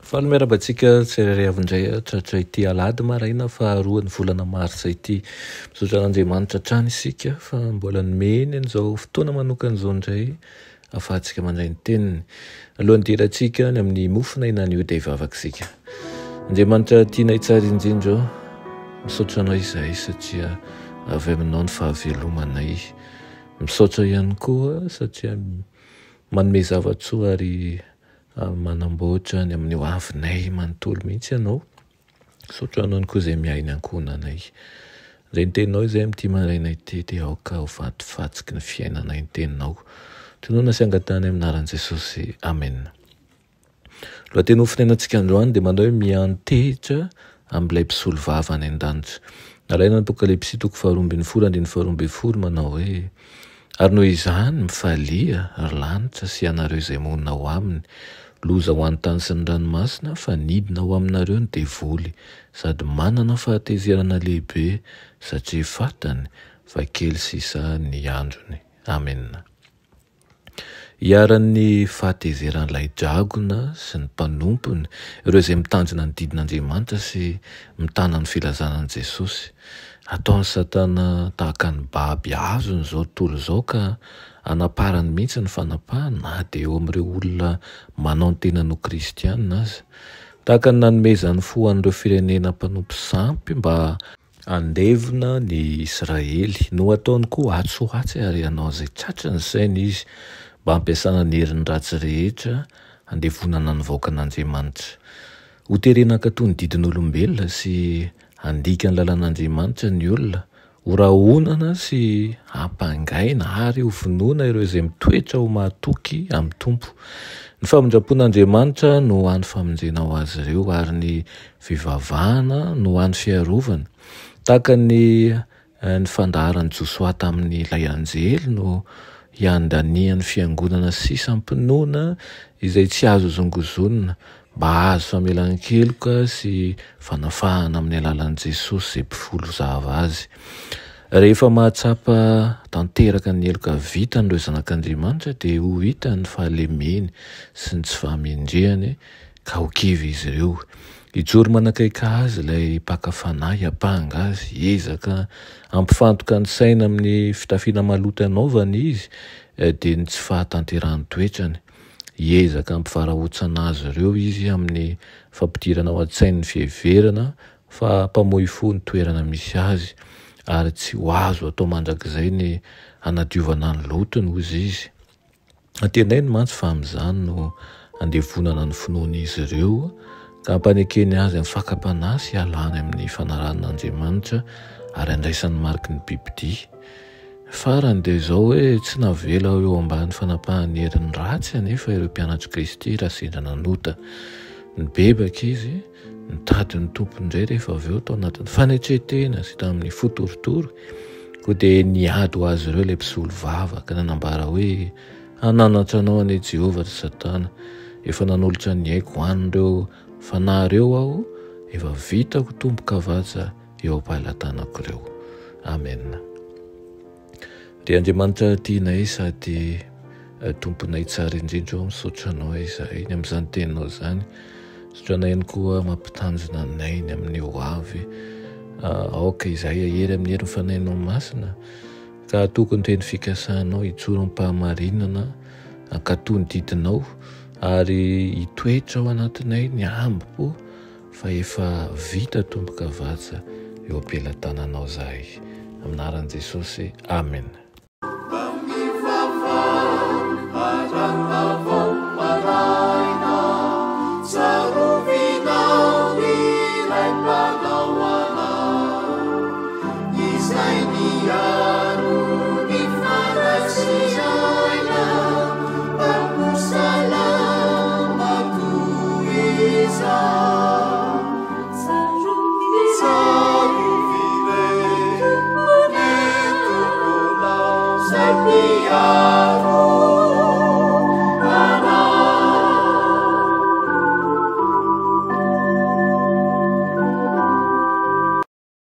Fanomiarabantsika tsirairay tratra ity alady maraina faharoan'ny volana marsa ity misaotra an'Andriamanitra trany isika fa mbola nomeny an'izao fotoana manokan'izao indray ahafahantsika mandray ny teniny alohan'ny dirantsika ny amin'ny mofona inany io dia hivavaka isika. Andriamanitra tianay tsara indrindra misaotra anao izahay satria avy aminao ny fahavelomanay, misaotra ihany koa satria manome zavatsoa ary manamboatra ny amin'ny hoavinay manontolo mihitsy ianao. Misaotra anao koa izay mihay ny ankohonanay. Izay ny teninao izay amin'ity maraina ity dia aoka ho vatofatsiky ny fiainanay ny teninao. Tonoana sy angatany amin'ny anaran'i Jesosy. Amen. Lohateny hofonainantsika androany dia manao hoe miantehitra amin'ilay mpisolo vava any an-danitra. Alaina ny Apokalipsy 2:24 manao hoe ary noho izany mifalia ary lanitra sy ianareo izay monina ao aminy, loza ho an'ny tany sy ny ranomasina fa nidina ho aminareo ny devoly sady manana fahatezerana lehibe satria fantany fa kely sisa ny androny. Amen. Iaran'ny fahatezeran'ilay dragona sy ny mpanompony, ireo izay mitanjona ny didin'Andriamanitra sy mitana ny filazanan'i Jesosy. Ataon'ny Satana tahaka ny baby azony izao tontolo izao ka anaparany mihitsy ny fanapahana na dia eo amin'ireo olona manao ny tena no kristianina aza. Tahaka ny nanomezany fo an'ireo firenena mpanompo sampy mba andevona ny Israely no ataony koa atsoatsy ary hanao izay tratra ny sainy izy mba hampiasana ny herin'ny ratsy rehetra handevonana ny vahoakan'Andriamanitra. Hoterenaka toy ny didin'olombelona sy handika ny lalàn'Andriamanitra ny olona, horahonana sy hampangaina ary ho vonoana ireo izay mitoetra ho mahatoky amin'ny tompo. Ny famondrapon'Andriamanitra no hany famonjena ho azy ireo ary ny fivavahana no hany fiarovana. Tahaka ny fandaharan'i Josoa tamin'ny ilay anjely no hiandanian'ny fiangonana sisa ampinoana izay tsy azo zongozonina mba azo famelan-keloka sy fanafahana amin'ny alalan'i Jesosy izay mpifolo zava azy. Rehefa mahatsapa tanteraka ny heloka vitan'ireo zanak'Andriamanitra dia ho hita ny fahalemeny sy ny tsy fahamendrehany ka ho kivy izy ireo. Ijoro manakaiky azy ilay mpaka fanahy hampanga azy, hiezaka hampifantoka ny saina amin'ny fitafiana maloto anaovany izy dia ny tsy fahatanterahany toetrany. Hiezaka hampivarahontsana azy ireo izy amin'ny fampidirana ao an-tsain'ny fiheverana fa mpamohy fo ny toerana misy azy ary tsy ho azo atao mandrakizay ny hanadiovana ny lotony hozy izy. Tenay ny mantsy fa amin'izany no handevonana ny finoan'izy ireo ka hampanekeny azy amin'ny fakapanahy sy halany amin'ny fanaran'Andriamanitra ary andraisan'ny mariky ny bibidia. Farany dia izao hoe tsy navela eo ambany fanapahany herin'ny ratsy anefa ireo mpianatry Kristy raha sendra nanota. Nibebaka izy, nitady ny tompony indray rehefa avy eo tao anatin'ny fanetretena sy tamin'ny fotorotoro koa dia niady ho azy ireo ilay mpisolo vava ka nanambara hoe hananatra anao anie Jehovah ry Satana, efa nanolotra ny aiko hoan'ireo fanahireo aho, efa vitako tombo-kavatsa eo am-pahalatanako ireo. Amen. Dia Andriamanitra tianay sady tomponay tsara indrindra misaotra anao izahay ny amin'izany teninao izany. Misaotra anay ihany koa mampitanjona anay ny amin'ny ho avy. Aoka izahay ahery amin'ny herin'ny fanahinao masina ka tokony teny fikasanao hijoro am-pahamarinana hankatoy ny didinao ary hitoetra ao anatinay ny ambo fa efa vita tombo-kavatsa eo am-pelantananao izahay. Amin'ny anaran'i Jesosy. Amen.